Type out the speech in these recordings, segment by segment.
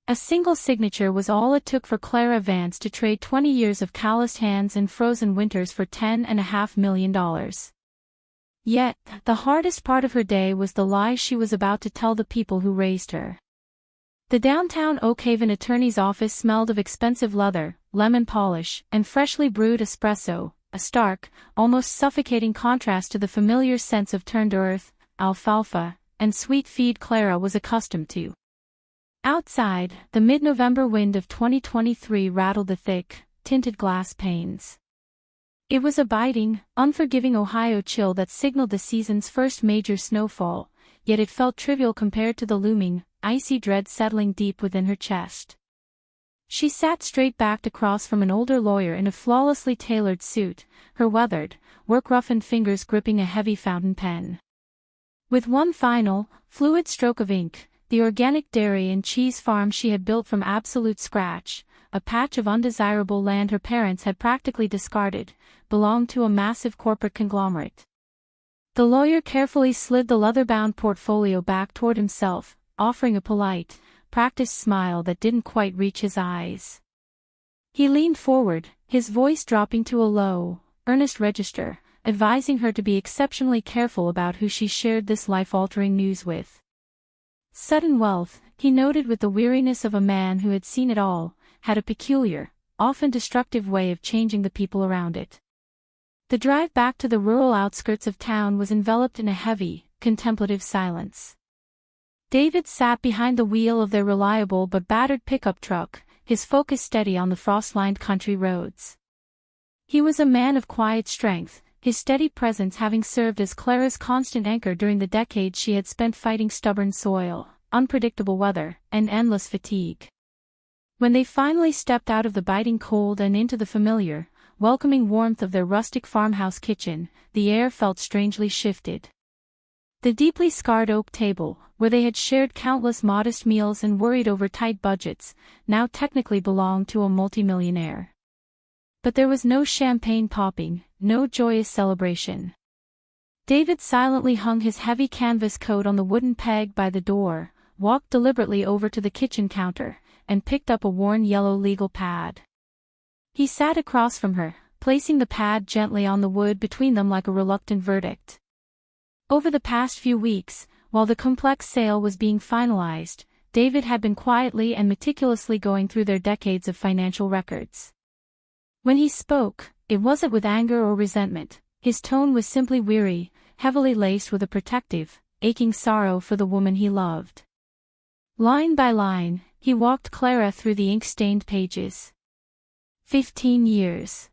A single signature was all it took for Clara Vance to trade 20 years of calloused hands and frozen winters for $10.5 million. Yet, the hardest part of her day was the lie she was about to tell the people who raised her. The downtown Oakhaven attorney's office smelled of expensive leather, lemon polish, and freshly brewed espresso, a stark, almost suffocating contrast to the familiar sense of turned-earth, alfalfa, and sweet feed Clara was accustomed to. Outside, the mid-November wind of 2023 rattled the thick, tinted glass panes. It was a biting, unforgiving Ohio chill that signaled the season's first major snowfall, yet it felt trivial compared to the looming, icy dread settling deep within her chest. She sat straight-backed across from an older lawyer in a flawlessly tailored suit, her weathered, work-roughened fingers gripping a heavy fountain pen. With one final, fluid stroke of ink, the organic dairy and cheese farm she had built from absolute scratch, a patch of undesirable land her parents had practically discarded, belonged to a massive corporate conglomerate. The lawyer carefully slid the leather-bound portfolio back toward himself, offering a polite, practiced smile that didn't quite reach his eyes. He leaned forward, his voice dropping to a low, earnest register, advising her to be exceptionally careful about who she shared this life-altering news with. Sudden wealth, he noted with the weariness of a man who had seen it all, had a peculiar, often destructive way of changing the people around it. The drive back to the rural outskirts of town was enveloped in a heavy, contemplative silence. David sat behind the wheel of their reliable but battered pickup truck, his focus steady on the frost-lined country roads. He was a man of quiet strength, his steady presence having served as Clara's constant anchor during the decades she had spent fighting stubborn soil, unpredictable weather, and endless fatigue. When they finally stepped out of the biting cold and into the familiar, welcoming warmth of their rustic farmhouse kitchen, the air felt strangely shifted. The deeply scarred oak table, where they had shared countless modest meals and worried over tight budgets, now technically belonged to a multimillionaire. But there was no champagne popping, no joyous celebration. David silently hung his heavy canvas coat on the wooden peg by the door, walked deliberately over to the kitchen counter, and picked up a worn yellow legal pad. He sat across from her, placing the pad gently on the wood between them like a reluctant verdict. Over the past few weeks, while the complex sale was being finalized, David had been quietly and meticulously going through their decades of financial records. When he spoke, it wasn't with anger or resentment, his tone was simply weary, heavily laced with a protective, aching sorrow for the woman he loved. Line by line, he walked Clara through the ink-stained pages. 15 years.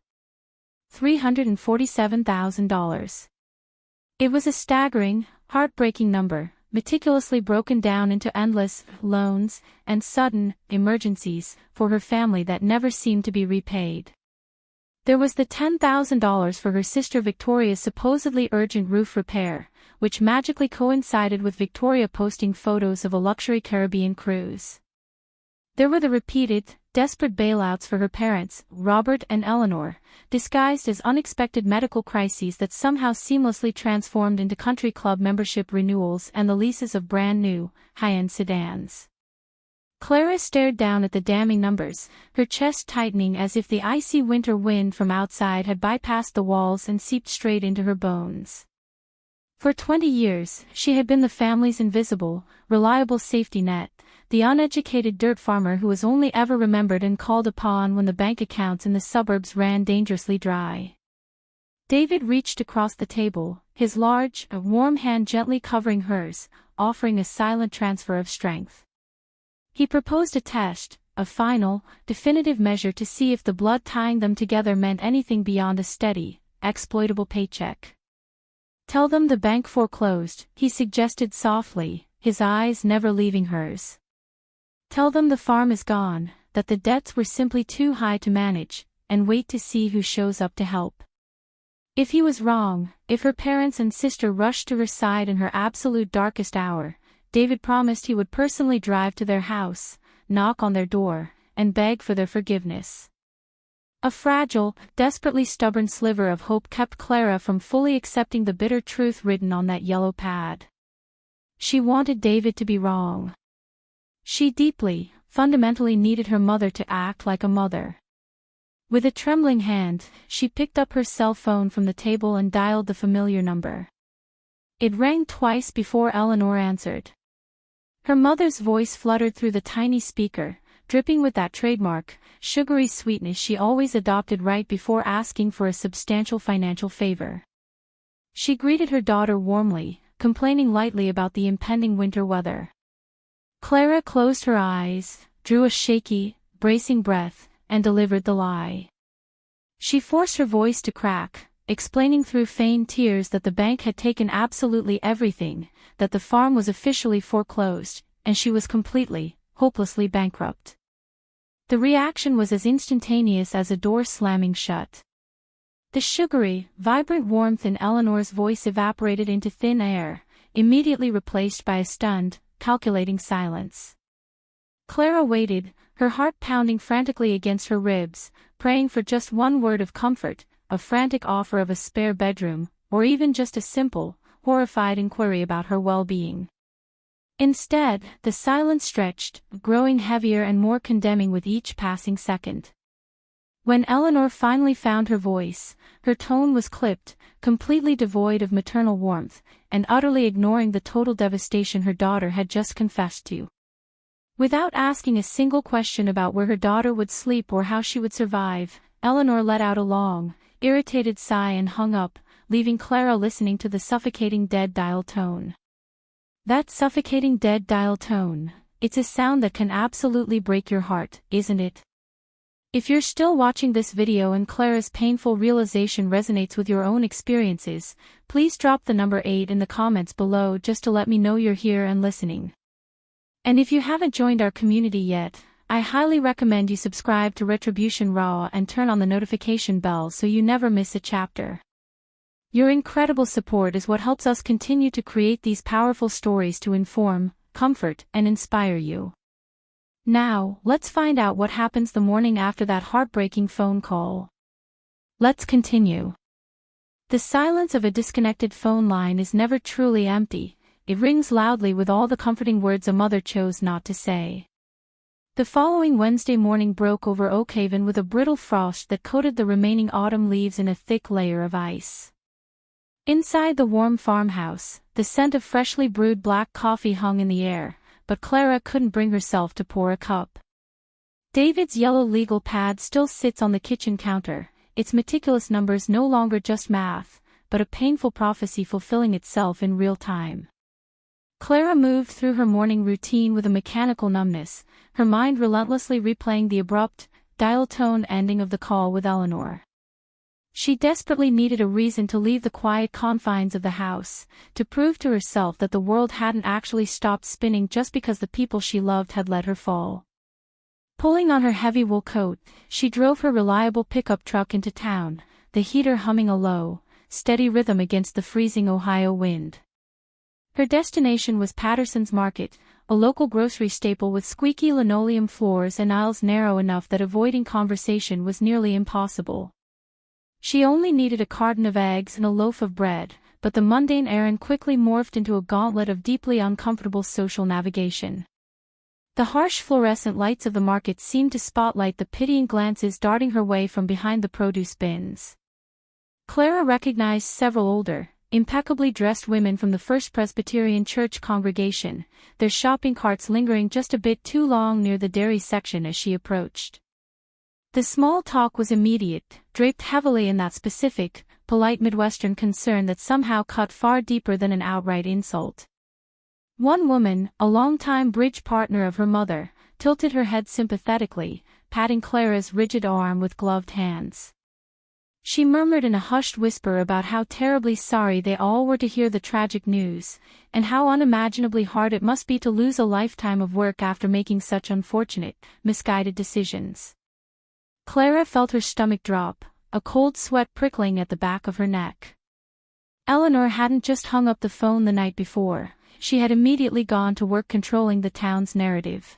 $347,000. It was a staggering, heartbreaking number, meticulously broken down into endless loans and sudden emergencies for her family that never seemed to be repaid. There was the $10,000 for her sister Victoria's supposedly urgent roof repair, which magically coincided with Victoria posting photos of a luxury Caribbean cruise. There were the repeated, desperate bailouts for her parents, Robert and Eleanor, disguised as unexpected medical crises that somehow seamlessly transformed into country club membership renewals and the leases of brand-new, high-end sedans. Clara stared down at the damning numbers, her chest tightening as if the icy winter wind from outside had bypassed the walls and seeped straight into her bones. For 20 years, she had been the family's invisible, reliable safety net, the uneducated dirt farmer who was only ever remembered and called upon when the bank accounts in the suburbs ran dangerously dry. David reached across the table, his large, warm hand gently covering hers, offering a silent transfer of strength. He proposed a test, a final, definitive measure to see if the blood tying them together meant anything beyond a steady, exploitable paycheck. "Tell them the bank foreclosed," he suggested softly, his eyes never leaving hers. "Tell them the farm is gone, that the debts were simply too high to manage, and wait to see who shows up to help." If he was wrong, if her parents and sister rushed to her side in her absolute darkest hour, David promised he would personally drive to their house, knock on their door, and beg for their forgiveness. A fragile, desperately stubborn sliver of hope kept Clara from fully accepting the bitter truth written on that yellow pad. She wanted David to be wrong. She deeply, fundamentally needed her mother to act like a mother. With a trembling hand, she picked up her cell phone from the table and dialed the familiar number. It rang twice before Eleanor answered. Her mother's voice fluttered through the tiny speaker, dripping with that trademark, sugary sweetness she always adopted right before asking for a substantial financial favor. She greeted her daughter warmly, complaining lightly about the impending winter weather. Clara closed her eyes, drew a shaky, bracing breath, and delivered the lie. She forced her voice to crack, explaining through feigned tears that the bank had taken absolutely everything, that the farm was officially foreclosed, and she was completely, hopelessly bankrupt. The reaction was as instantaneous as a door slamming shut. The sugary, vibrant warmth in Eleanor's voice evaporated into thin air, immediately replaced by a stunned, calculating silence. Clara waited, her heart pounding frantically against her ribs, praying for just one word of comfort, a frantic offer of a spare bedroom, or even just a simple, horrified inquiry about her well-being. Instead, the silence stretched, growing heavier and more condemning with each passing second. When Eleanor finally found her voice, her tone was clipped, completely devoid of maternal warmth, and utterly ignoring the total devastation her daughter had just confessed to. Without asking a single question about where her daughter would sleep or how she would survive, Eleanor let out a long, irritated sigh and hung up, leaving Clara listening to the suffocating dead dial tone. That suffocating dead dial tone, it's a sound that can absolutely break your heart, isn't it? If you're still watching this video and Clara's painful realization resonates with your own experiences, please drop the number 8 in the comments below just to let me know you're here and listening. And if you haven't joined our community yet, I highly recommend you subscribe to Retribution Raw and turn on the notification bell so you never miss a chapter. Your incredible support is what helps us continue to create these powerful stories to inform, comfort, and inspire you. Now, let's find out what happens the morning after that heartbreaking phone call. Let's continue. The silence of a disconnected phone line is never truly empty, it rings loudly with all the comforting words a mother chose not to say. The following Wednesday morning broke over Oakhaven with a brittle frost that coated the remaining autumn leaves in a thick layer of ice. Inside the warm farmhouse, the scent of freshly brewed black coffee hung in the air, but Clara couldn't bring herself to pour a cup. David's yellow legal pad still sits on the kitchen counter, its meticulous numbers no longer just math, but a painful prophecy fulfilling itself in real time. Clara moved through her morning routine with a mechanical numbness, her mind relentlessly replaying the abrupt, dial-tone ending of the call with Eleanor. She desperately needed a reason to leave the quiet confines of the house, to prove to herself that the world hadn't actually stopped spinning just because the people she loved had let her fall. Pulling on her heavy wool coat, she drove her reliable pickup truck into town, the heater humming a low, steady rhythm against the freezing Ohio wind. Her destination was Patterson's Market, a local grocery staple with squeaky linoleum floors and aisles narrow enough that avoiding conversation was nearly impossible. She only needed a carton of eggs and a loaf of bread, but the mundane errand quickly morphed into a gauntlet of deeply uncomfortable social navigation. The harsh fluorescent lights of the market seemed to spotlight the pitying glances darting her way from behind the produce bins. Clara recognized several older, impeccably dressed women from the First Presbyterian Church congregation, their shopping carts lingering just a bit too long near the dairy section as she approached. The small talk was immediate, draped heavily in that specific, polite Midwestern concern that somehow cut far deeper than an outright insult. One woman, a longtime bridge partner of her mother, tilted her head sympathetically, patting Clara's rigid arm with gloved hands. She murmured in a hushed whisper about how terribly sorry they all were to hear the tragic news, and how unimaginably hard it must be to lose a lifetime of work after making such unfortunate, misguided decisions. Clara felt her stomach drop, a cold sweat prickling at the back of her neck. Eleanor hadn't just hung up the phone the night before, she had immediately gone to work controlling the town's narrative.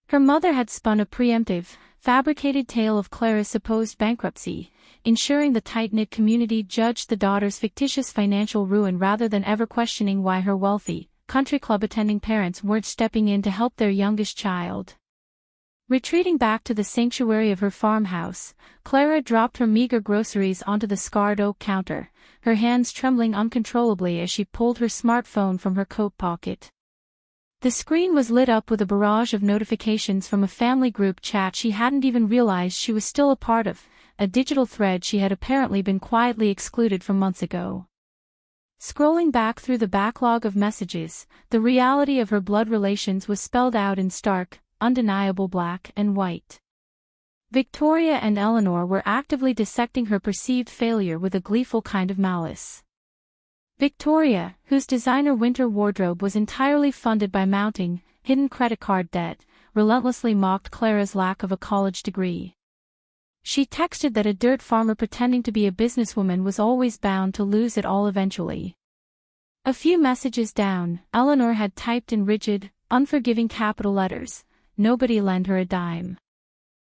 Her mother had spun a preemptive, fabricated tale of Clara's supposed bankruptcy, ensuring the tight-knit community judged the daughter's fictitious financial ruin rather than ever questioning why her wealthy, country club-attending parents weren't stepping in to help their youngest child. Retreating back to the sanctuary of her farmhouse, Clara dropped her meager groceries onto the scarred oak counter, her hands trembling uncontrollably as she pulled her smartphone from her coat pocket. The screen was lit up with a barrage of notifications from a family group chat she hadn't even realized she was still a part of, a digital thread she had apparently been quietly excluded from months ago. Scrolling back through the backlog of messages, the reality of her blood relations was spelled out in stark, undeniable black and white. Victoria and Eleanor were actively dissecting her perceived failure with a gleeful kind of malice. Victoria, whose designer winter wardrobe was entirely funded by mounting hidden credit card debt, relentlessly mocked Clara's lack of a college degree. She texted that a dirt farmer pretending to be a businesswoman was always bound to lose it all eventually. A few messages down, Eleanor had typed in rigid, unforgiving capital letters, "Nobody lend her a dime."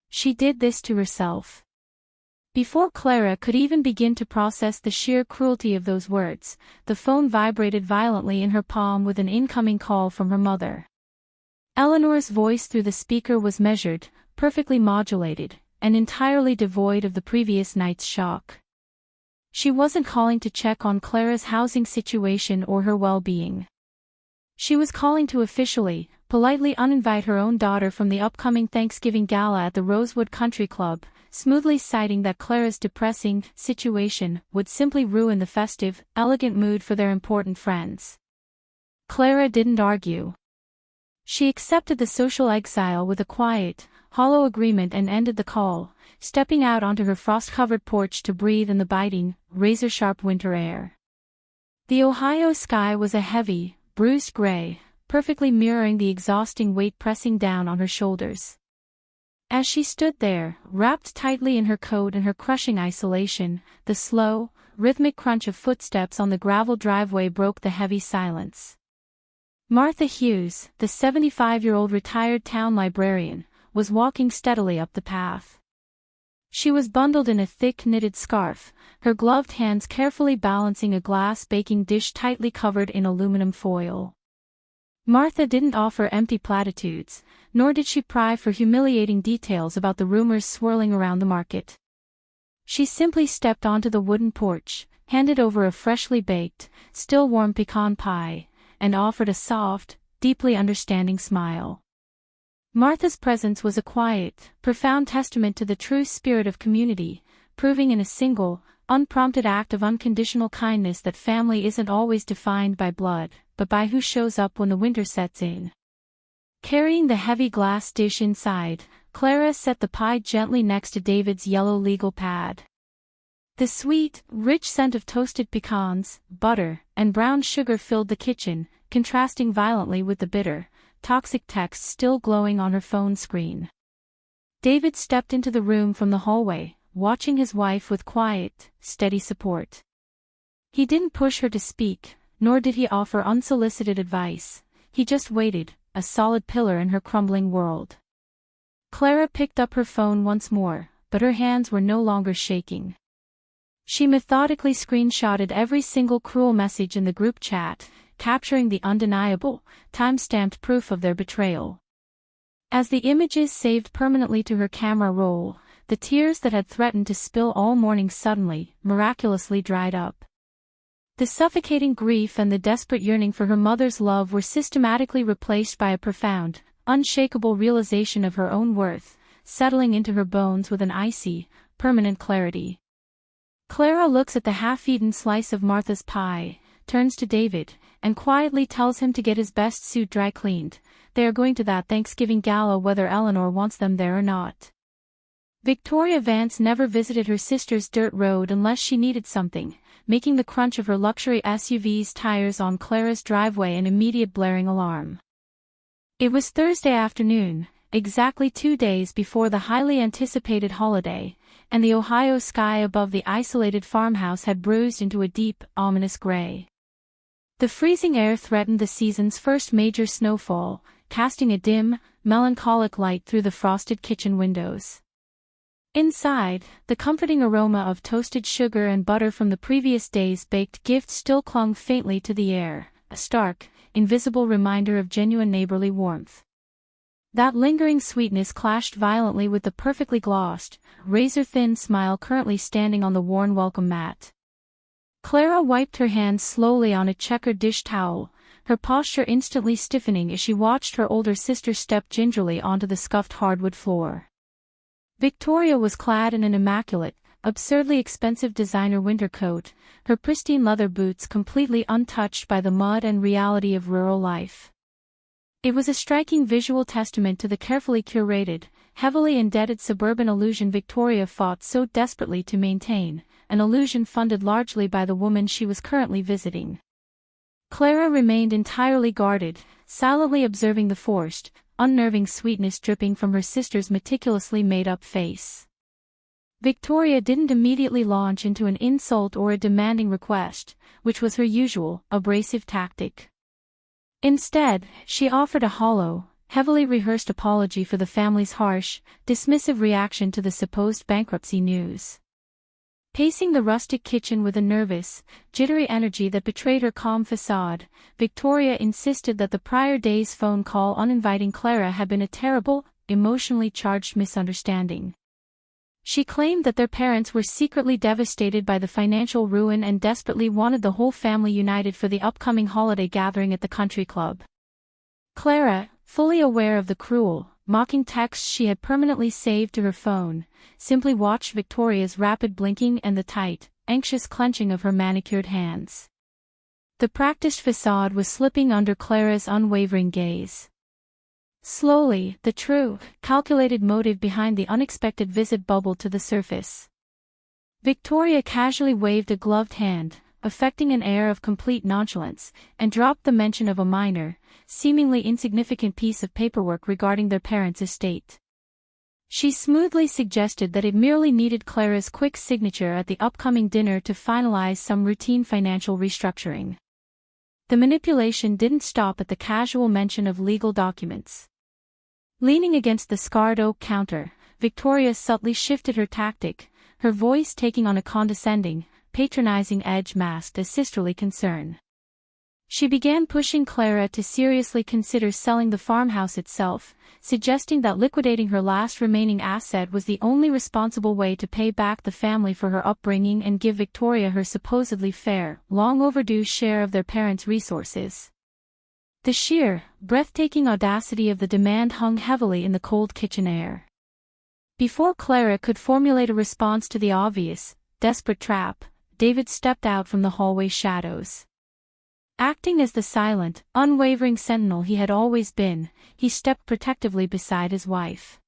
She did this to herself. Before Clara could even begin to process the sheer cruelty of those words, the phone vibrated violently in her palm with an incoming call from her mother. Eleanor's voice through the speaker was measured, perfectly modulated, and entirely devoid of the previous night's shock. She wasn't calling to check on Clara's housing situation or her well-being. She was calling to officially, politely uninvite her own daughter from the upcoming Thanksgiving Gala at the Rosewood Country Club, smoothly citing that Clara's depressing situation would simply ruin the festive, elegant mood for their important friends. Clara didn't argue. She accepted the social exile with a quiet, hollow agreement and ended the call, stepping out onto her frost-covered porch to breathe in the biting, razor-sharp winter air. The Ohio sky was a heavy, bruised gray, perfectly mirroring the exhausting weight pressing down on her shoulders. As she stood there, wrapped tightly in her coat and her crushing isolation, the slow, rhythmic crunch of footsteps on the gravel driveway broke the heavy silence. Martha Hughes, the 75-year-old retired town librarian, was walking steadily up the path. She was bundled in a thick knitted scarf, her gloved hands carefully balancing a glass baking dish tightly covered in aluminum foil. Martha didn't offer empty platitudes, nor did she pry for humiliating details about the rumors swirling around the market. She simply stepped onto the wooden porch, handed over a freshly baked, still warm pecan pie, and offered a soft, deeply understanding smile. Martha's presence was a quiet, profound testament to the true spirit of community, proving in a single, unprompted act of unconditional kindness that family isn't always defined by blood, but by who shows up when the winter sets in. Carrying the heavy glass dish inside, Clara set the pie gently next to David's yellow legal pad. The sweet, rich scent of toasted pecans, butter, and brown sugar filled the kitchen, contrasting violently with the bitter, toxic text still glowing on her phone screen. David stepped into the room from the hallway, watching his wife with quiet, steady support. He didn't push her to speak, nor did he offer unsolicited advice. He just waited, a solid pillar in her crumbling world. Clara picked up her phone once more, but her hands were no longer shaking. She methodically screenshotted every single cruel message in the group chat, capturing the undeniable, time-stamped proof of their betrayal. As the images saved permanently to her camera roll, the tears that had threatened to spill all morning suddenly, miraculously dried up. The suffocating grief and the desperate yearning for her mother's love were systematically replaced by a profound, unshakable realization of her own worth, settling into her bones with an icy, permanent clarity. Clara looks at the half-eaten slice of Martha's pie, turns to David, and quietly tells him to get his best suit dry cleaned. They are going to that Thanksgiving Gala whether Eleanor wants them there or not. Victoria Vance never visited her sister's dirt road unless she needed something, making the crunch of her luxury SUV's tires on Clara's driveway an immediate blaring alarm. It was Thursday afternoon, exactly 2 days before the highly anticipated holiday, and the Ohio sky above the isolated farmhouse had bruised into a deep, ominous gray. The freezing air threatened the season's first major snowfall, casting a dim, melancholic light through the frosted kitchen windows. Inside, the comforting aroma of toasted sugar and butter from the previous day's baked gift still clung faintly to the air, a stark, invisible reminder of genuine neighborly warmth. That lingering sweetness clashed violently with the perfectly glossed, razor-thin smile currently standing on the worn welcome mat. Clara wiped her hands slowly on a checkered dish towel, her posture instantly stiffening as she watched her older sister step gingerly onto the scuffed hardwood floor. Victoria was clad in an immaculate, absurdly expensive designer winter coat, her pristine leather boots completely untouched by the mud and reality of rural life. It was a striking visual testament to the carefully curated, heavily indebted suburban illusion Victoria fought so desperately to maintain, an illusion funded largely by the woman she was currently visiting. Clara remained entirely guarded, silently observing the forced, unnerving sweetness dripping from her sister's meticulously made-up face. Victoria didn't immediately launch into an insult or a demanding request, which was her usual, abrasive tactic. Instead, she offered a hollow, heavily rehearsed apology for the family's harsh, dismissive reaction to the supposed bankruptcy news. Pacing the rustic kitchen with a nervous, jittery energy that betrayed her calm facade, Victoria insisted that the prior day's phone call uninviting Clara had been a terrible, emotionally charged misunderstanding. She claimed that their parents were secretly devastated by the financial ruin and desperately wanted the whole family united for the upcoming holiday gathering at the country club. Clara, fully aware of the cruel, mocking texts she had permanently saved to her phone, simply watched Victoria's rapid blinking and the tight, anxious clenching of her manicured hands. The practiced facade was slipping under Clara's unwavering gaze. Slowly, the true, calculated motive behind the unexpected visit bubbled to the surface. Victoria casually waved a gloved hand, affecting an air of complete nonchalance, and dropped the mention of a minor, seemingly insignificant piece of paperwork regarding their parents' estate. She smoothly suggested that it merely needed Clara's quick signature at the upcoming dinner to finalize some routine financial restructuring. The manipulation didn't stop at the casual mention of legal documents. Leaning against the scarred oak counter, Victoria subtly shifted her tactic, her voice taking on a condescending, patronizing edge masked as sisterly concern. She began pushing Clara to seriously consider selling the farmhouse itself, suggesting that liquidating her last remaining asset was the only responsible way to pay back the family for her upbringing and give Victoria her supposedly fair, long overdue share of their parents' resources. The sheer, breathtaking audacity of the demand hung heavily in the cold kitchen air. Before Clara could formulate a response to the obvious, desperate trap, David stepped out from the hallway shadows. Acting as the silent, unwavering sentinel he had always been, he stepped protectively beside his wife.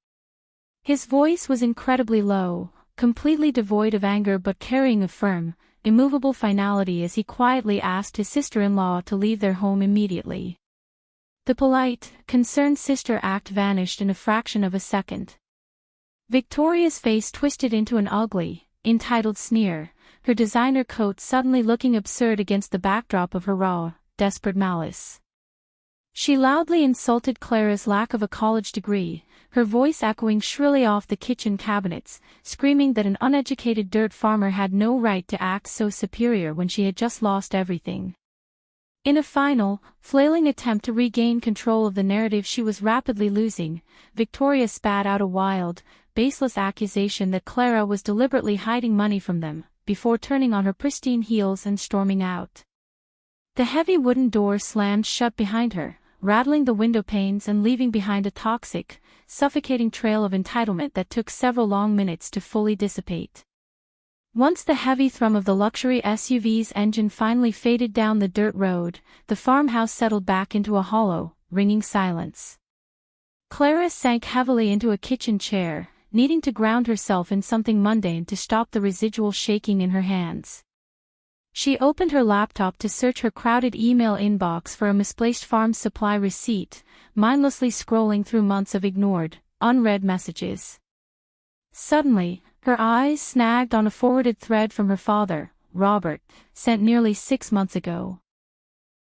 His voice was incredibly low, completely devoid of anger but carrying a firm, immovable finality as he quietly asked his sister-in-law to leave their home immediately. The polite, concerned sister act vanished in a fraction of a second. Victoria's face twisted into an ugly, entitled sneer, her designer coat suddenly looking absurd against the backdrop of her raw, desperate malice. She loudly insulted Clara's lack of a college degree, her voice echoing shrilly off the kitchen cabinets, screaming that an uneducated dirt farmer had no right to act so superior when she had just lost everything. In a final, flailing attempt to regain control of the narrative she was rapidly losing, Victoria spat out a wild, baseless accusation that Clara was deliberately hiding money from them, before turning on her pristine heels and storming out. The heavy wooden door slammed shut behind her, rattling the window panes and leaving behind a toxic, suffocating trail of entitlement that took several long minutes to fully dissipate. Once the heavy thrum of the luxury SUV's engine finally faded down the dirt road, the farmhouse settled back into a hollow, ringing silence. Clara sank heavily into a kitchen chair, needing to ground herself in something mundane to stop the residual shaking in her hands. She opened her laptop to search her crowded email inbox for a misplaced farm supply receipt, mindlessly scrolling through months of ignored, unread messages. Suddenly, her eyes snagged on a forwarded thread from her father, Robert, sent nearly 6 months ago.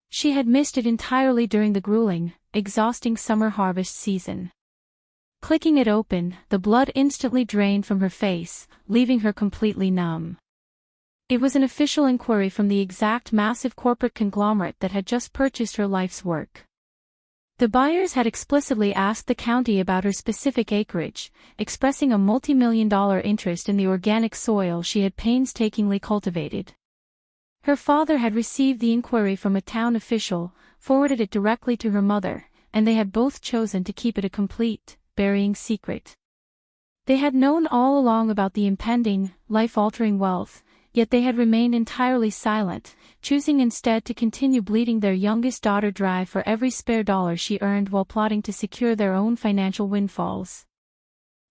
She had missed it entirely during the grueling, exhausting summer harvest season. Clicking it open, the blood instantly drained from her face, leaving her completely numb. It was an official inquiry from the exact massive corporate conglomerate that had just purchased her life's work. The buyers had explicitly asked the county about her specific acreage, expressing a multi-million-dollar interest in the organic soil she had painstakingly cultivated. Her father had received the inquiry from a town official, forwarded it directly to her mother, and they had both chosen to keep it a complete, burying secret. They had known all along about the impending, life-altering wealth, yet they had remained entirely silent, choosing instead to continue bleeding their youngest daughter dry for every spare dollar she earned while plotting to secure their own financial windfalls.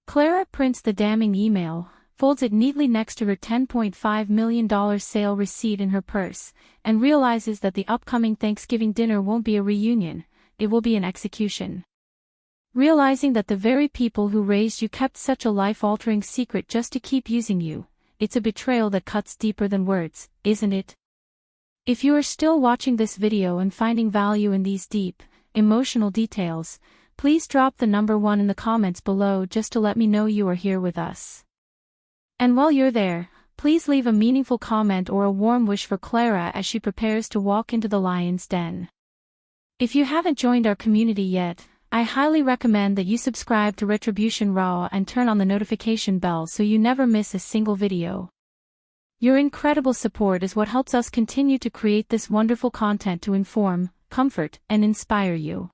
Clara prints the damning email, folds it neatly next to her $10.5 million sale receipt in her purse, and realizes that the upcoming Thanksgiving dinner won't be a reunion, it will be an execution. Realizing that the very people who raised you kept such a life-altering secret just to keep using you, it's a betrayal that cuts deeper than words, isn't it? If you are still watching this video and finding value in these deep, emotional details, please drop the number 1 in the comments below just to let me know you are here with us. And while you're there, please leave a meaningful comment or a warm wish for Clara as she prepares to walk into the lion's den. If you haven't joined our community yet, I highly recommend that you subscribe to Retribution Raw and turn on the notification bell so you never miss a single video. Your incredible support is what helps us continue to create this wonderful content to inform, comfort, and inspire you.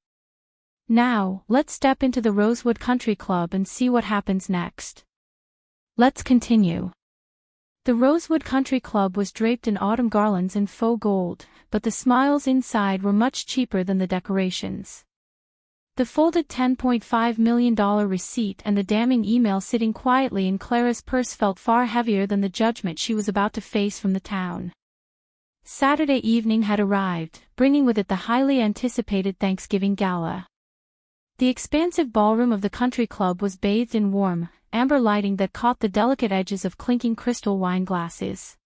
Now, let's step into the Rosewood Country Club and see what happens next. Let's continue. The Rosewood Country Club was draped in autumn garlands and faux gold, but the smiles inside were much cheaper than the decorations. The folded $10.5 million receipt and the damning email sitting quietly in Clara's purse felt far heavier than the judgment she was about to face from the town. Saturday evening had arrived, bringing with it the highly anticipated Thanksgiving Gala. The expansive ballroom of the country club was bathed in warm, amber lighting that caught the delicate edges of clinking crystal wine glasses.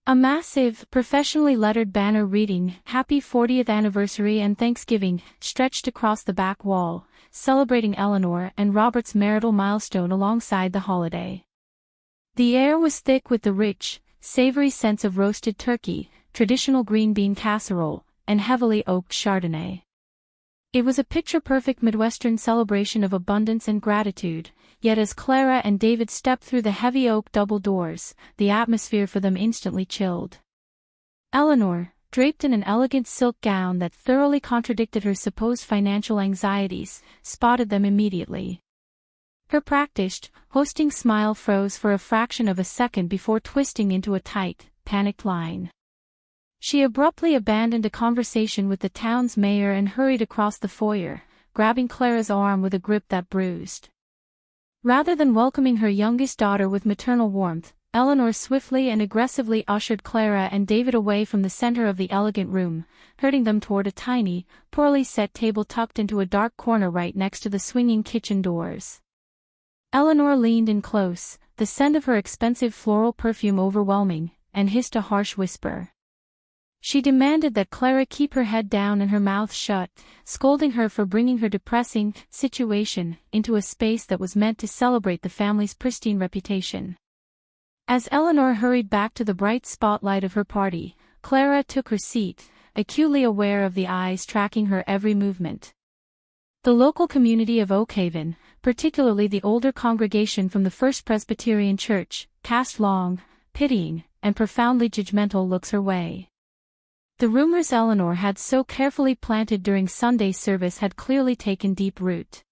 A massive, professionally lettered banner reading, "Happy 40th Anniversary and Thanksgiving," stretched across the back wall, celebrating Eleanor and Robert's marital milestone alongside the holiday. The air was thick with the rich, savory scents of roasted turkey, traditional green bean casserole, and heavily oaked Chardonnay. It was a picture-perfect Midwestern celebration of abundance and gratitude, yet as Clara and David stepped through the heavy oak double doors, the atmosphere for them instantly chilled. Eleanor, draped in an elegant silk gown that thoroughly contradicted her supposed financial anxieties, spotted them immediately. Her practiced, hosting smile froze for a fraction of a second before twisting into a tight, panicked line. She abruptly abandoned a conversation with the town's mayor and hurried across the foyer, grabbing Clara's arm with a grip that bruised. Rather than welcoming her youngest daughter with maternal warmth, Eleanor swiftly and aggressively ushered Clara and David away from the center of the elegant room, herding them toward a tiny, poorly set table tucked into a dark corner right next to the swinging kitchen doors. Eleanor leaned in close, the scent of her expensive floral perfume overwhelming, and hissed a harsh whisper. She demanded that Clara keep her head down and her mouth shut, scolding her for bringing her depressing situation into a space that was meant to celebrate the family's pristine reputation. As Eleanor hurried back to the bright spotlight of her party, Clara took her seat, acutely aware of the eyes tracking her every movement. The local community of Oakhaven, particularly the older congregation from the First Presbyterian Church, cast long, pitying, and profoundly judgmental looks her way. The rumors Eleanor had so carefully planted during Sunday service had clearly taken deep root.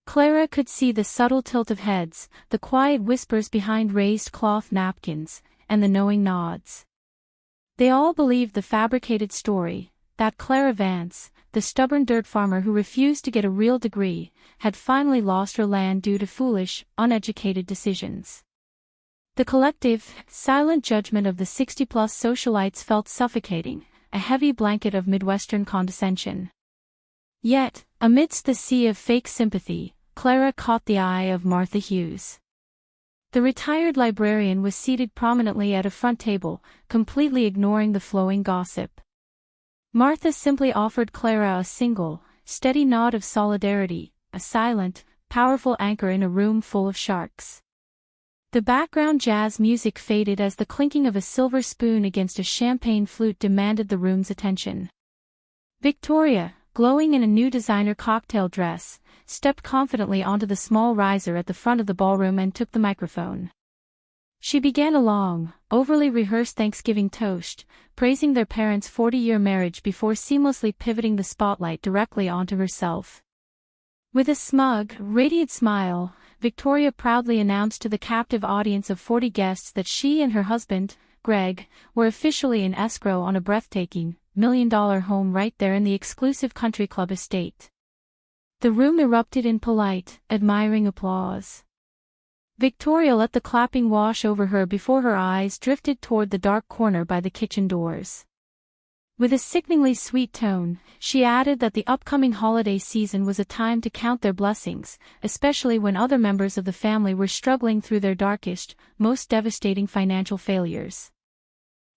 Clara could see the subtle tilt of heads, the quiet whispers behind raised cloth napkins, and the knowing nods. They all believed the fabricated story, that Clara Vance, the stubborn dirt farmer who refused to get a real degree, had finally lost her land due to foolish, uneducated decisions. The collective, silent judgment of the 60-plus socialites felt suffocating, a heavy blanket of Midwestern condescension. Yet, amidst the sea of fake sympathy, Clara caught the eye of Martha Hughes. The retired librarian was seated prominently at a front table, completely ignoring the flowing gossip. Martha simply offered Clara a single, steady nod of solidarity, a silent, powerful anchor in a room full of sharks. The background jazz music faded as the clinking of a silver spoon against a champagne flute demanded the room's attention. Victoria, glowing in a new designer cocktail dress, stepped confidently onto the small riser at the front of the ballroom and took the microphone. She began a long, overly rehearsed Thanksgiving toast, praising their parents' 40-year marriage before seamlessly pivoting the spotlight directly onto herself. With a smug, radiant smile, Victoria proudly announced to the captive audience of 40 guests that she and her husband, Greg, were officially in escrow on a breathtaking, million-dollar home right there in the exclusive country club estate. The room erupted in polite, admiring applause. Victoria let the clapping wash over her before her eyes drifted toward the dark corner by the kitchen doors. With a sickeningly sweet tone, she added that the upcoming holiday season was a time to count their blessings, especially when other members of the family were struggling through their darkest, most devastating financial failures.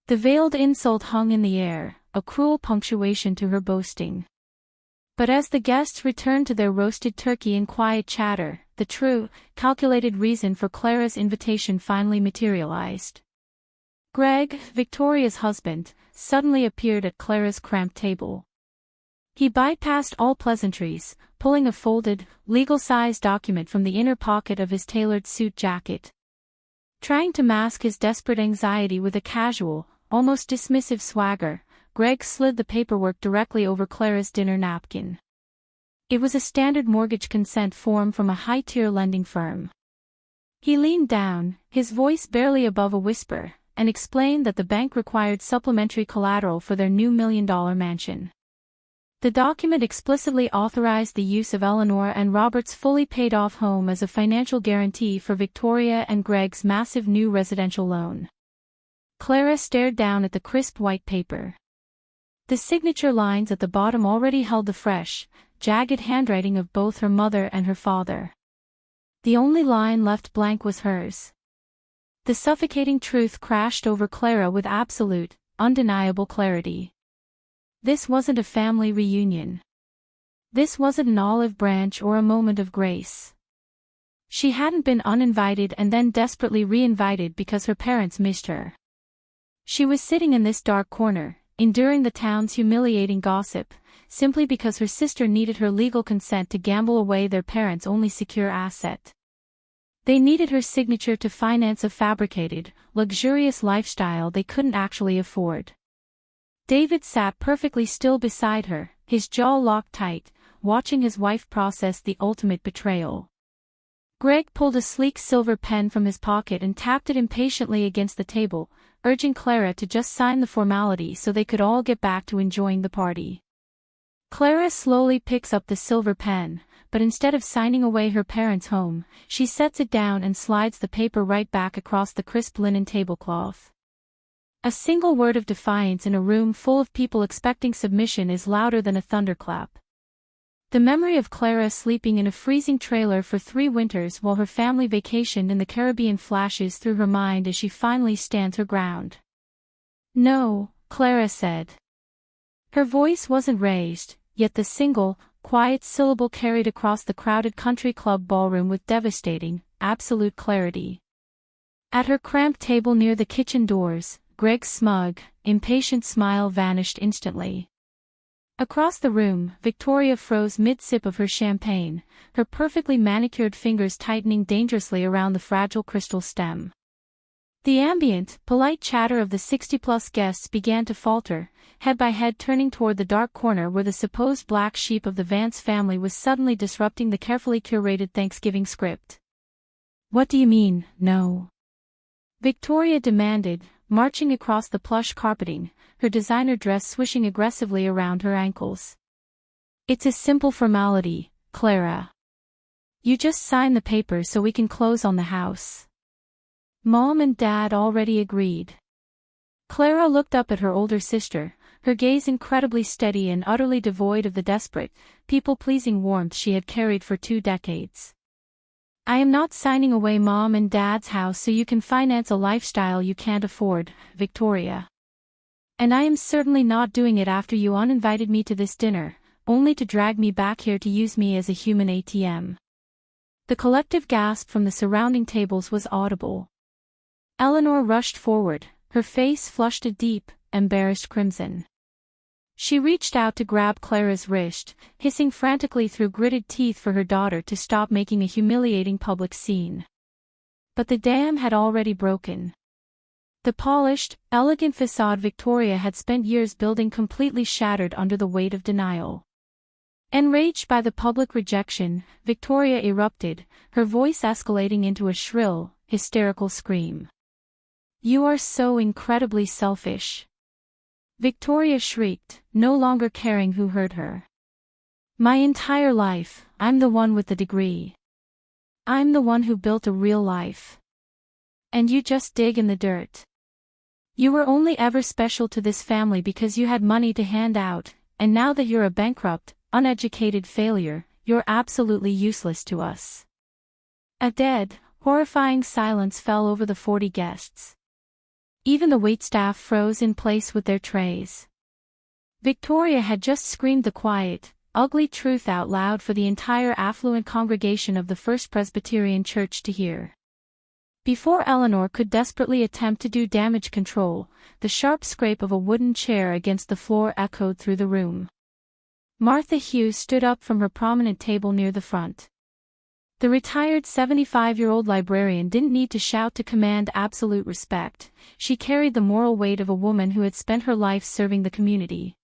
The veiled insult hung in the air, a cruel punctuation to her boasting. But as the guests returned to their roasted turkey and quiet chatter, the true, calculated reason for Clara's invitation finally materialized. Greg, Victoria's husband, suddenly appeared at Clara's cramped table. He bypassed all pleasantries, pulling a folded, legal-sized document from the inner pocket of his tailored suit jacket. Trying to mask his desperate anxiety with a casual, almost dismissive swagger, Greg slid the paperwork directly over Clara's dinner napkin. It was a standard mortgage consent form from a high-tier lending firm. He leaned down, his voice barely above a whisper, and explained that the bank required supplementary collateral for their new million-dollar mansion. The document explicitly authorized the use of Eleanor and Robert's fully paid-off home as a financial guarantee for Victoria and Greg's massive new residential loan. Clara stared down at the crisp white paper. The signature lines at the bottom already held the fresh, jagged handwriting of both her mother and her father. The only line left blank was hers. The suffocating truth crashed over Clara with absolute, undeniable clarity. This wasn't a family reunion. This wasn't an olive branch or a moment of grace. She hadn't been uninvited and then desperately reinvited because her parents missed her. She was sitting in this dark corner, enduring the town's humiliating gossip, simply because her sister needed her legal consent to gamble away their parents' only secure asset. They needed her signature to finance a fabricated, luxurious lifestyle they couldn't actually afford. David sat perfectly still beside her, his jaw locked tight, watching his wife process the ultimate betrayal. Greg pulled a sleek silver pen from his pocket and tapped it impatiently against the table, urging Clara to just sign the formality so they could all get back to enjoying the party. Clara slowly picks up the silver pen, but instead of signing away her parents' home, she sets it down and slides the paper right back across the crisp linen tablecloth. A single word of defiance in a room full of people expecting submission is louder than a thunderclap. The memory of Clara sleeping in a freezing trailer for 3 winters while her family vacationed in the Caribbean flashes through her mind as she finally stands her ground. "No," Clara said. Her voice wasn't raised, yet the single, quiet syllable carried across the crowded country club ballroom with devastating, absolute clarity. At her cramped table near the kitchen doors, Greg's smug, impatient smile vanished instantly. Across the room, Victoria froze mid-sip of her champagne, her perfectly manicured fingers tightening dangerously around the fragile crystal stem. The ambient, polite chatter of the 60-plus guests began to falter, head by head turning toward the dark corner where the supposed black sheep of the Vance family was suddenly disrupting the carefully curated Thanksgiving script. "What do you mean, no?" Victoria demanded, marching across the plush carpeting, her designer dress swishing aggressively around her ankles. "It's a simple formality, Clara. You just sign the paper so we can close on the house." Mom and Dad already agreed. Clara looked up at her older sister, her gaze incredibly steady and utterly devoid of the desperate, people-pleasing warmth she had carried for 2 decades. "I am not signing away Mom and Dad's house so you can finance a lifestyle you can't afford, Victoria. And I am certainly not doing it after you uninvited me to this dinner, only to drag me back here to use me as a human ATM." The collective gasp from the surrounding tables was audible. Eleanor rushed forward, her face flushed a deep, embarrassed crimson. She reached out to grab Clara's wrist, hissing frantically through gritted teeth for her daughter to stop making a humiliating public scene. But the dam had already broken. The polished, elegant facade Victoria had spent years building completely shattered under the weight of denial. Enraged by the public rejection, Victoria erupted, her voice escalating into a shrill, hysterical scream. "You are so incredibly selfish!" Victoria shrieked, no longer caring who heard her. "My entire life, I'm the one with the degree. I'm the one who built a real life. And you just dig in the dirt. You were only ever special to this family because you had money to hand out, and now that you're a bankrupt, uneducated failure, you're absolutely useless to us." A dead, horrifying silence fell over the 40 guests. Even the waitstaff froze in place with their trays. Victoria had just screamed the quiet, ugly truth out loud for the entire affluent congregation of the First Presbyterian Church to hear. Before Eleanor could desperately attempt to do damage control, the sharp scrape of a wooden chair against the floor echoed through the room. Martha Hughes stood up from her prominent table near the front. The retired 75-year-old librarian didn't need to shout to command absolute respect. She carried the moral weight of a woman who had spent her life serving the community.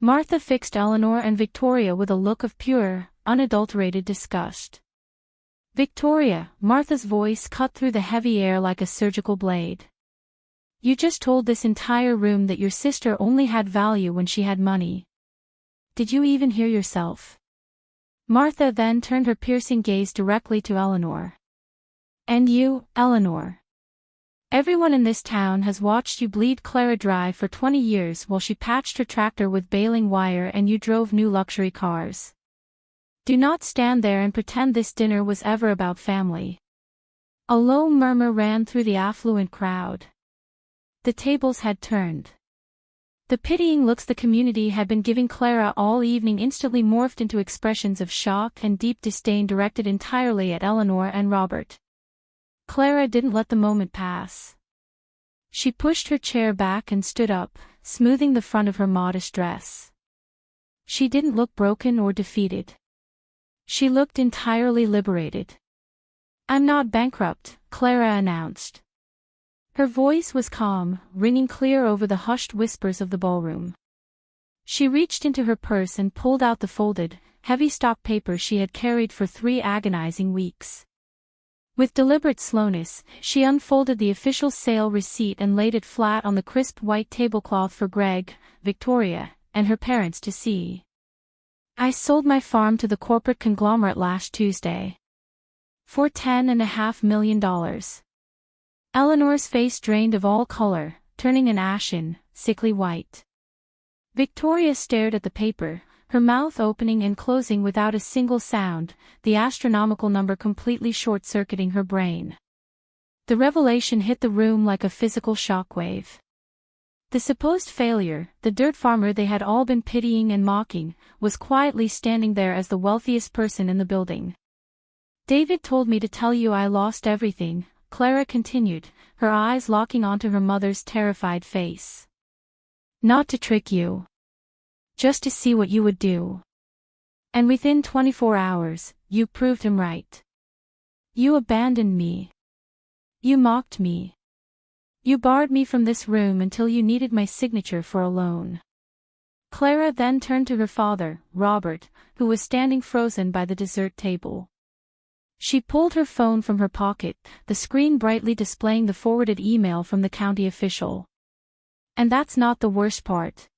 Martha fixed Eleanor and Victoria with a look of pure, unadulterated disgust. "Victoria," Martha's voice cut through the heavy air like a surgical blade. "You just told this entire room that your sister only had value when she had money. Did you even hear yourself?" Martha then turned her piercing gaze directly to Eleanor. "And you, Eleanor. Everyone in this town has watched you bleed Clara dry for 20 years while she patched her tractor with baling wire and you drove new luxury cars. Do not stand there and pretend this dinner was ever about family." A low murmur ran through the affluent crowd. The tables had turned. The pitying looks the community had been giving Clara all evening instantly morphed into expressions of shock and deep disdain directed entirely at Eleanor and Robert. Clara didn't let the moment pass. She pushed her chair back and stood up, smoothing the front of her modest dress. She didn't look broken or defeated. She looked entirely liberated. "I'm not bankrupt," Clara announced. Her voice was calm, ringing clear over the hushed whispers of the ballroom. She reached into her purse and pulled out the folded, heavy stock paper she had carried for 3 agonizing weeks. With deliberate slowness, she unfolded the official sale receipt and laid it flat on the crisp white tablecloth for Greg, Victoria, and her parents to see. "I sold my farm to the corporate conglomerate last Tuesday. For $10.5 million. Eleanor's face drained of all color, turning an ashen, sickly white. Victoria stared at the paper, her mouth opening and closing without a single sound, the astronomical number completely short-circuiting her brain. The revelation hit the room like a physical shockwave. The supposed failure, the dirt farmer they had all been pitying and mocking, was quietly standing there as the wealthiest person in the building. "David told me to tell you I lost everything," Clara continued, her eyes locking onto her mother's terrified face. "Not to trick you. Just to see what you would do. And within 24 hours, you proved him right. You abandoned me. You mocked me. You barred me from this room until you needed my signature for a loan." Clara then turned to her father, Robert, who was standing frozen by the dessert table. She pulled her phone from her pocket, the screen brightly displaying the forwarded email from the county official. "And that's not the worst part.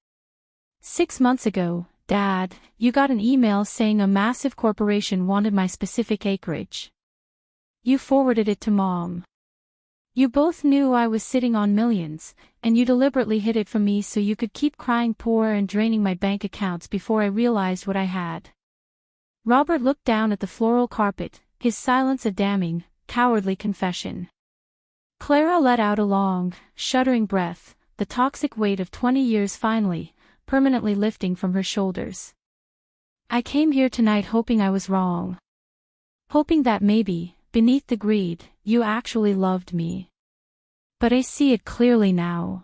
6 months ago, Dad, you got an email saying a massive corporation wanted my specific acreage. You forwarded it to Mom. You both knew I was sitting on millions, and you deliberately hid it from me so you could keep crying poor and draining my bank accounts before I realized what I had." Robert looked down at the floral carpet, his silence a damning, cowardly confession. Clara let out a long, shuddering breath, the toxic weight of 20 years finally, permanently lifting from her shoulders. "I came here tonight hoping I was wrong. Hoping that maybe, beneath the greed, you actually loved me. But I see it clearly now.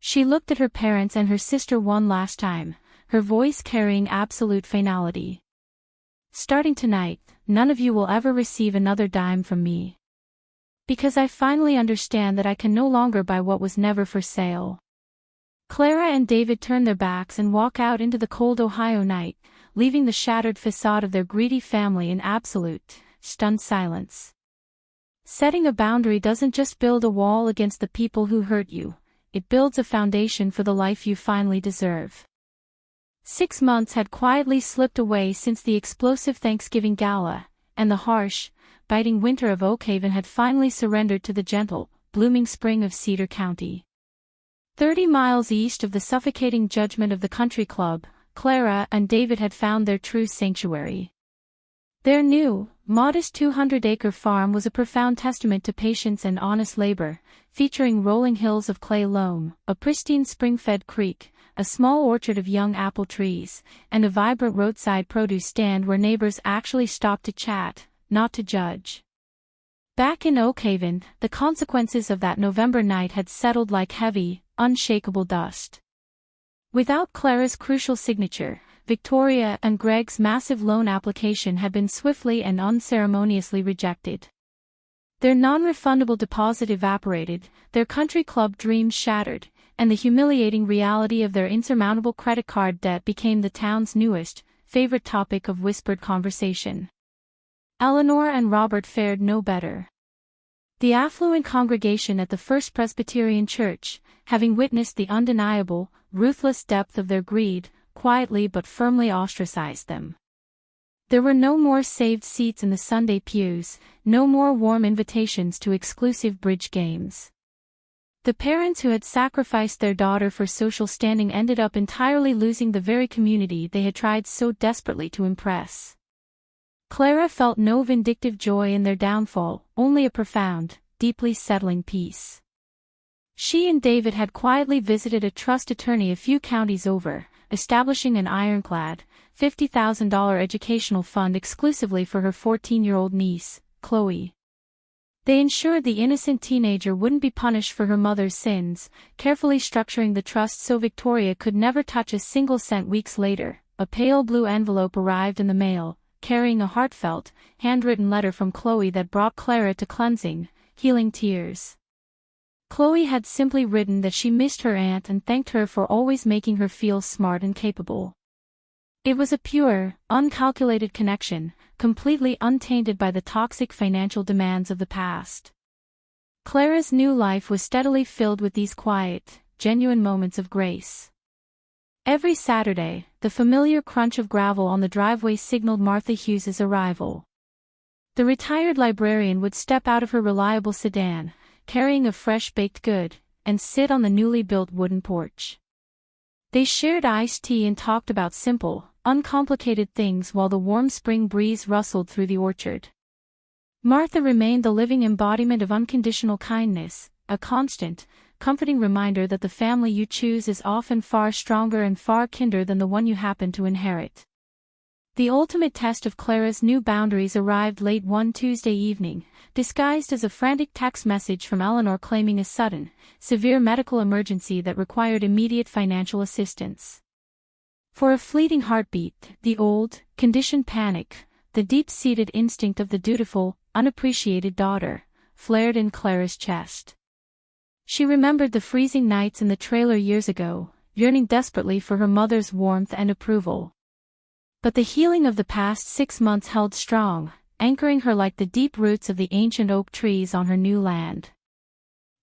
She looked at her parents and her sister one last time, her voice carrying absolute finality. "Starting tonight, none of you will ever receive another dime from me. Because I finally understand that I can no longer buy what was never for sale." Clara and David turn their backs and walk out into the cold Ohio night, leaving the shattered facade of their greedy family in absolute, stunned silence. Setting a boundary doesn't just build a wall against the people who hurt you, it builds a foundation for the life you finally deserve. 6 months had quietly slipped away since the explosive Thanksgiving Gala, and the harsh, biting winter of Oakhaven had finally surrendered to the gentle, blooming spring of Cedar County. 30 miles east of the suffocating judgment of the country club, Clara and David had found their true sanctuary. Their new, modest 200-acre farm was a profound testament to patience and honest labor, featuring rolling hills of clay loam, a pristine spring-fed creek, a small orchard of young apple trees, and a vibrant roadside produce stand where neighbors actually stopped to chat, not to judge. Back in Oakhaven, the consequences of that November night had settled like heavy, unshakable dust. Without Clara's crucial signature, Victoria and Greg's massive loan application had been swiftly and unceremoniously rejected. Their non-refundable deposit evaporated, their country club dreams shattered, and the humiliating reality of their insurmountable credit card debt became the town's newest, favorite topic of whispered conversation. Eleanor and Robert fared no better. The affluent congregation at the First Presbyterian Church, having witnessed the undeniable, ruthless depth of their greed, quietly but firmly ostracized them. There were no more saved seats in the Sunday pews, no more warm invitations to exclusive bridge games. The parents who had sacrificed their daughter for social standing ended up entirely losing the very community they had tried so desperately to impress. Clara felt no vindictive joy in their downfall, only a profound, deeply settling peace. She and David had quietly visited a trust attorney a few counties over, establishing an ironclad, $50,000 educational fund exclusively for her 14-year-old niece, Chloe. They ensured the innocent teenager wouldn't be punished for her mother's sins, carefully structuring the trust so Victoria could never touch a single cent. Weeks later, a pale blue envelope arrived in the mail, carrying a heartfelt, handwritten letter from Chloe that brought Clara to cleansing, healing tears. Chloe had simply written that she missed her aunt and thanked her for always making her feel smart and capable. It was a pure, uncalculated connection, completely untainted by the toxic financial demands of the past. Clara's new life was steadily filled with these quiet, genuine moments of grace. Every Saturday, the familiar crunch of gravel on the driveway signaled Martha Hughes's arrival. The retired librarian would step out of her reliable sedan, carrying a fresh baked good, and sit on the newly built wooden porch. They shared iced tea and talked about simple, uncomplicated things while the warm spring breeze rustled through the orchard. Martha remained the living embodiment of unconditional kindness, a constant, comforting reminder that the family you choose is often far stronger and far kinder than the one you happen to inherit. The ultimate test of Clara's new boundaries arrived late one Tuesday evening, disguised as a frantic text message from Eleanor claiming a sudden, severe medical emergency that required immediate financial assistance. For a fleeting heartbeat, the old, conditioned panic, the deep-seated instinct of the dutiful, unappreciated daughter, flared in Clara's chest. She remembered the freezing nights in the trailer years ago, yearning desperately for her mother's warmth and approval. But the healing of the past 6 months held strong, anchoring her like the deep roots of the ancient oak trees on her new land.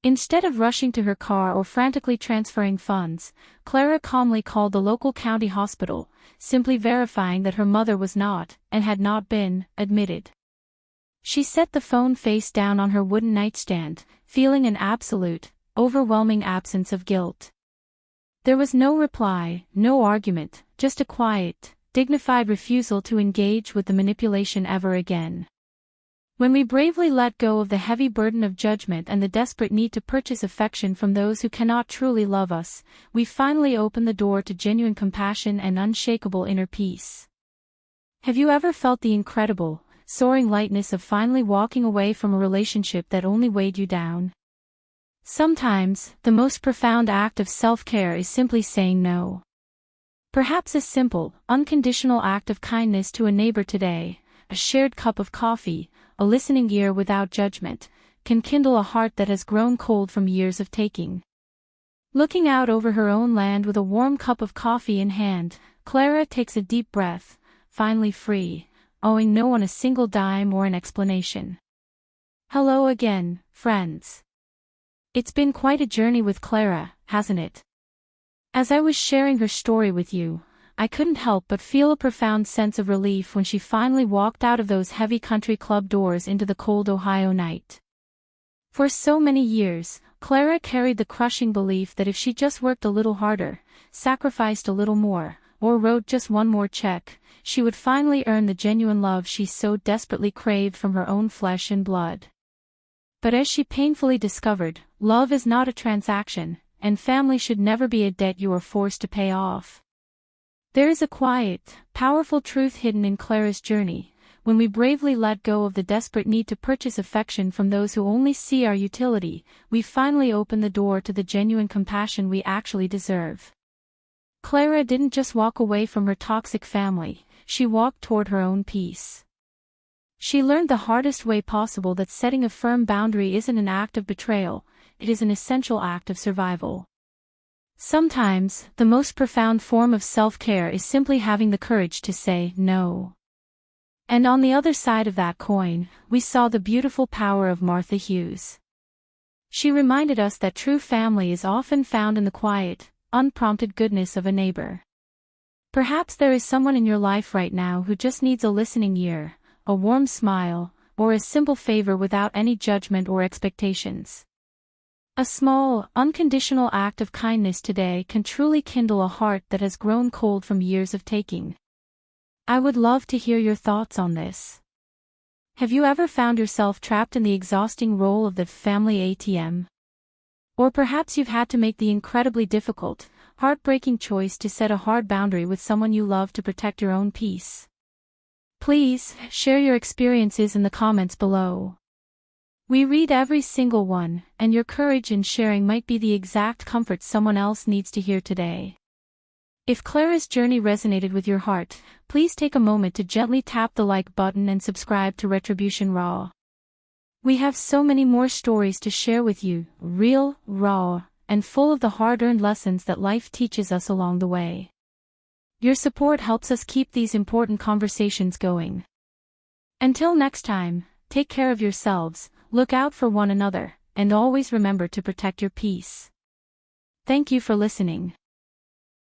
Instead of rushing to her car or frantically transferring funds, Clara calmly called the local county hospital, simply verifying that her mother was not, and had not been, admitted. She set the phone face down on her wooden nightstand, feeling an absolute, overwhelming absence of guilt. There was no reply, no argument, just a quiet, dignified refusal to engage with the manipulation ever again. When we bravely let go of the heavy burden of judgment and the desperate need to purchase affection from those who cannot truly love us, we finally open the door to genuine compassion and unshakable inner peace. Have you ever felt the incredible, soaring lightness of finally walking away from a relationship that only weighed you down? Sometimes, the most profound act of self-care is simply saying no. Perhaps a simple, unconditional act of kindness to a neighbor today, a shared cup of coffee, a listening ear without judgment, can kindle a heart that has grown cold from years of taking. Looking out over her own land with a warm cup of coffee in hand, Clara takes a deep breath, finally free, owing no one a single dime or an explanation. Hello again, friends. It's been quite a journey with Clara, hasn't it? As I was sharing her story with you, I couldn't help but feel a profound sense of relief when she finally walked out of those heavy country club doors into the cold Ohio night. For so many years, Clara carried the crushing belief that if she just worked a little harder, sacrificed a little more, or wrote just one more check, she would finally earn the genuine love she so desperately craved from her own flesh and blood. But as she painfully discovered, love is not a transaction, and family should never be a debt you are forced to pay off. There is a quiet, powerful truth hidden in Clara's journey. When we bravely let go of the desperate need to purchase affection from those who only see our utility, we finally open the door to the genuine compassion we actually deserve. Clara didn't just walk away from her toxic family, she walked toward her own peace. She learned the hardest way possible that setting a firm boundary isn't an act of betrayal, it is an essential act of survival. Sometimes, the most profound form of self-care is simply having the courage to say no. And on the other side of that coin, we saw the beautiful power of Martha Hughes. She reminded us that true family is often found in the quiet, unprompted goodness of a neighbor. Perhaps there is someone in your life right now who just needs a listening ear, a warm smile, or a simple favor without any judgment or expectations. A small, unconditional act of kindness today can truly kindle a heart that has grown cold from years of taking. I would love to hear your thoughts on this. Have you ever found yourself trapped in the exhausting role of the family ATM? Or perhaps you've had to make the incredibly difficult, heartbreaking choice to set a hard boundary with someone you love to protect your own peace. Please, share your experiences in the comments below. We read every single one, and your courage in sharing might be the exact comfort someone else needs to hear today. If Clara's journey resonated with your heart, please take a moment to gently tap the like button and subscribe to Retribution Raw. We have so many more stories to share with you, real, raw, and full of the hard-earned lessons that life teaches us along the way. Your support helps us keep these important conversations going. Until next time, take care of yourselves, look out for one another, and always remember to protect your peace. Thank you for listening.